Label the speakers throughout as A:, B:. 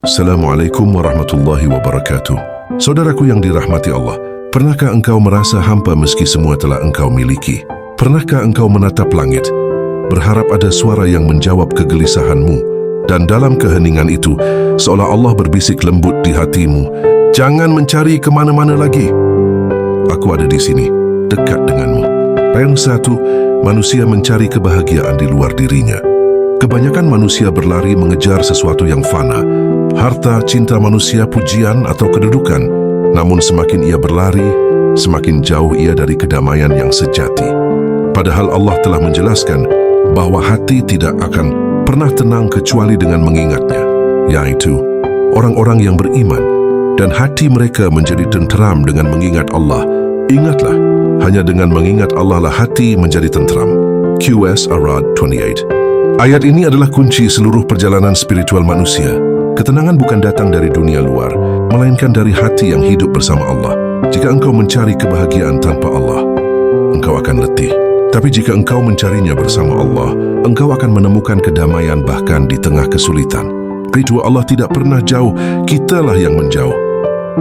A: Assalamualaikum warahmatullahi wabarakatuh. Saudaraku yang dirahmati Allah, pernahkah engkau merasa hampa meski semua telah engkau miliki? Pernahkah engkau menatap langit, berharap ada suara yang menjawab kegelisahanmu? Dan dalam keheningan itu, seolah Allah berbisik lembut di hatimu, jangan mencari kemana-mana lagi. Aku ada di sini, dekat denganmu. Yang satu, manusia mencari kebahagiaan di luar dirinya. Kebanyakan manusia berlari mengejar sesuatu yang fana, harta, cinta manusia, pujian, atau kedudukan. Namun semakin ia berlari, semakin jauh ia dari kedamaian yang sejati. Padahal Allah telah menjelaskan bahwa hati tidak akan pernah tenang kecuali dengan mengingatnya, yaitu orang-orang yang beriman, dan hati mereka menjadi tenteram dengan mengingat Allah. Ingatlah, hanya dengan mengingat Allah lah hati menjadi tenteram. QS Arad 28. Ayat ini adalah kunci seluruh perjalanan spiritual manusia. Ketenangan bukan datang dari dunia luar, melainkan dari hati yang hidup bersama Allah. Jika engkau mencari kebahagiaan tanpa Allah, engkau akan letih. Tapi jika engkau mencarinya bersama Allah, engkau akan menemukan kedamaian bahkan di tengah kesulitan. Kedua, Allah tidak pernah jauh, kitalah yang menjauh.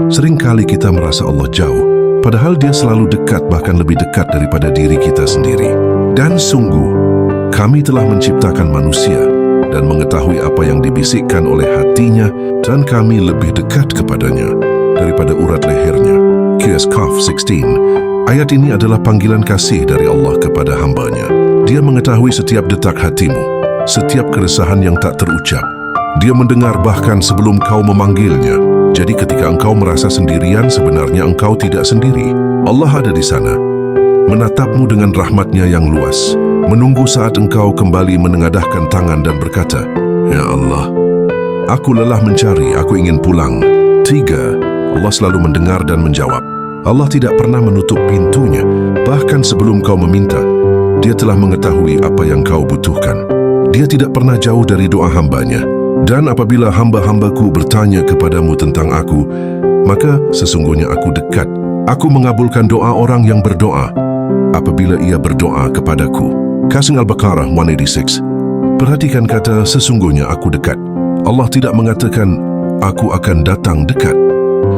A: Seringkali kita merasa Allah jauh, padahal Dia selalu dekat, bahkan lebih dekat daripada diri kita sendiri. Dan sungguh, kami telah menciptakan manusia dan mengetahui apa yang dibisikkan oleh hatinya, dan kami lebih dekat kepadanya daripada urat lehernya. QS Kaf 16. Ayat ini adalah panggilan kasih dari Allah kepada hambanya. Dia mengetahui setiap detak hatimu, setiap keresahan yang tak terucap. Dia mendengar bahkan sebelum kau memanggilnya. Jadi ketika engkau merasa sendirian, sebenarnya engkau tidak sendiri. Allah ada di sana, menatapmu dengan rahmatnya yang luas, menunggu saat engkau kembali menengadahkan tangan dan berkata, "Ya Allah, aku lelah mencari, aku ingin pulang." 3. Allah selalu mendengar dan menjawab. Allah tidak pernah menutup pintunya, bahkan sebelum kau meminta, Dia telah mengetahui apa yang kau butuhkan. Dia tidak pernah jauh dari doa hambanya. Dan apabila hamba-hambaku bertanya kepadamu tentang aku, maka sesungguhnya aku dekat. Aku mengabulkan doa orang yang berdoa apabila ia berdoa kepadaku. Kasih Al-Baqarah 186. Perhatikan kata sesungguhnya aku dekat. Allah tidak mengatakan aku akan datang dekat,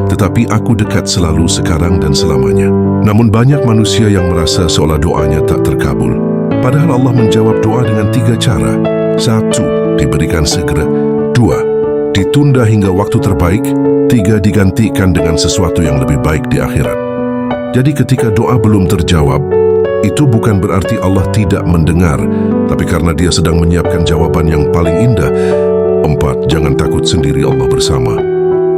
A: tetapi aku dekat selalu, sekarang dan selamanya. Namun banyak manusia yang merasa seolah doanya tak terkabul. Padahal Allah menjawab doa dengan 3 cara. 1. Diberikan segera. 2. Ditunda hingga waktu terbaik. 3. Digantikan dengan sesuatu yang lebih baik di akhirat. Jadi ketika doa belum terjawab, itu bukan berarti Allah tidak mendengar, tapi karena Dia sedang menyiapkan jawaban yang paling indah. 4. Jangan takut sendiri, Allah bersama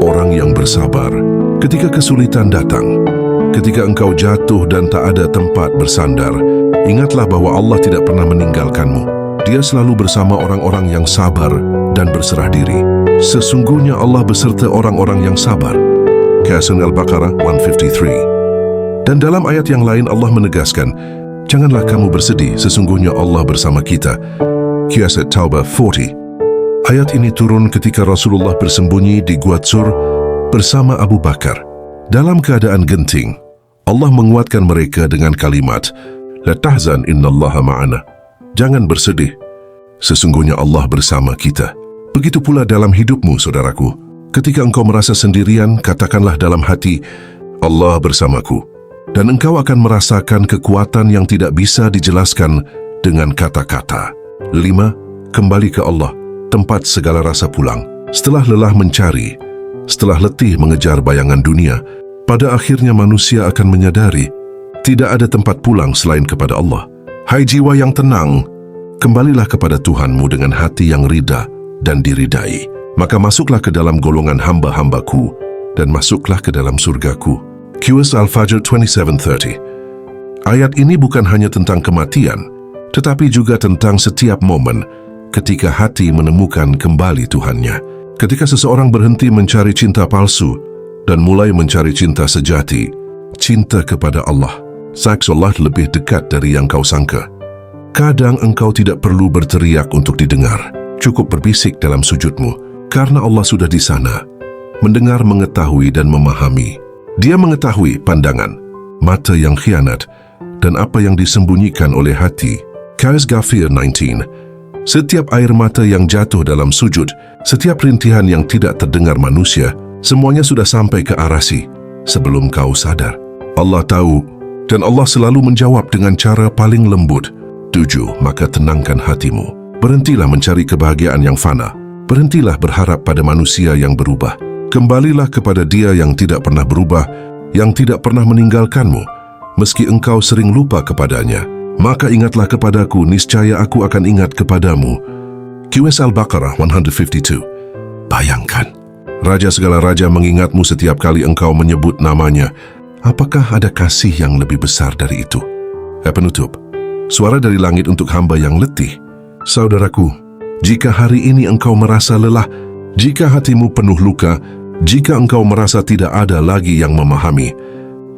A: orang yang bersabar. Ketika kesulitan datang, ketika engkau jatuh dan tak ada tempat bersandar, ingatlah bahwa Allah tidak pernah meninggalkanmu. Dia selalu bersama orang-orang yang sabar dan berserah diri. Sesungguhnya Allah beserta orang-orang yang sabar. Kasih Al-Baqarah 153. Dan dalam ayat yang lain Allah menegaskan, janganlah kamu bersedih, sesungguhnya Allah bersama kita. Qiyas At-Taubah 40. Ayat ini turun ketika Rasulullah bersembunyi di Gua Tsur bersama Abu Bakar. Dalam keadaan genting, Allah menguatkan mereka dengan kalimat, La tahzan innallaha ma'ana. Jangan bersedih, sesungguhnya Allah bersama kita. Begitu pula dalam hidupmu, saudaraku. Ketika engkau merasa sendirian, katakanlah dalam hati, Allah bersamaku. Dan engkau akan merasakan kekuatan yang tidak bisa dijelaskan dengan kata-kata. 5. Kembali ke Allah, tempat segala rasa pulang. Setelah lelah mencari, setelah letih mengejar bayangan dunia, pada akhirnya manusia akan menyadari tidak ada tempat pulang selain kepada Allah. Hai jiwa yang tenang, kembalilah kepada Tuhanmu dengan hati yang rida dan diridai. Maka masuklah ke dalam golongan hamba-hambaku dan masuklah ke dalam surgaku. QS Al-Fajr 27:30. Ayat ini bukan hanya tentang kematian, tetapi juga tentang setiap momen ketika hati menemukan kembali Tuhannya. Ketika seseorang berhenti mencari cinta palsu dan mulai mencari cinta sejati, cinta kepada Allah, Allah lebih dekat dari yang kau sangka. Kadang engkau tidak perlu berteriak untuk didengar, cukup berbisik dalam sujudmu, karena Allah sudah di sana, mendengar, mengetahui dan memahami. Dia mengetahui pandangan, mata yang khianat, dan apa yang disembunyikan oleh hati. Qiyas Ghafir 19. Setiap air mata yang jatuh dalam sujud, setiap rintihan yang tidak terdengar manusia, semuanya sudah sampai ke arasi sebelum kau sadar. Allah tahu, dan Allah selalu menjawab dengan cara paling lembut. 7. Maka tenangkan hatimu. Berhentilah mencari kebahagiaan yang fana. Berhentilah berharap pada manusia yang berubah. Kembalilah kepada Dia yang tidak pernah berubah, yang tidak pernah meninggalkanmu, meski engkau sering lupa kepadanya. Maka ingatlah kepadaku, niscaya aku akan ingat kepadamu. QS Al-Baqarah 152. Bayangkan, Raja segala raja mengingatmu setiap kali engkau menyebut namanya. Apakah ada kasih yang lebih besar dari itu? Penutup, suara dari langit untuk hamba yang letih. Saudaraku, jika hari ini engkau merasa lelah, jika hatimu penuh luka, jika engkau merasa tidak ada lagi yang memahami,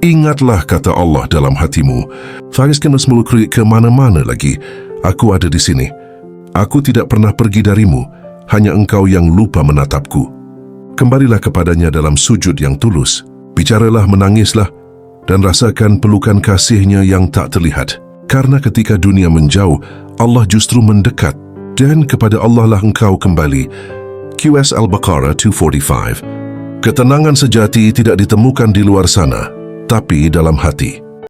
A: ingatlah kata Allah dalam hatimu. Fariskan Mesmulukri ke mana-mana lagi. Aku ada di sini. Aku tidak pernah pergi darimu. Hanya engkau yang lupa menatapku. Kembalilah kepadanya dalam sujud yang tulus. Bicaralah, menangislah, dan rasakan pelukan kasih-Nya yang tak terlihat. Karena ketika dunia menjauh, Allah justru mendekat. Dan kepada Allah lah engkau kembali. QS Al-Baqarah 245. Ketenangan sejati tidak ditemukan di luar sana, tapi dalam hati.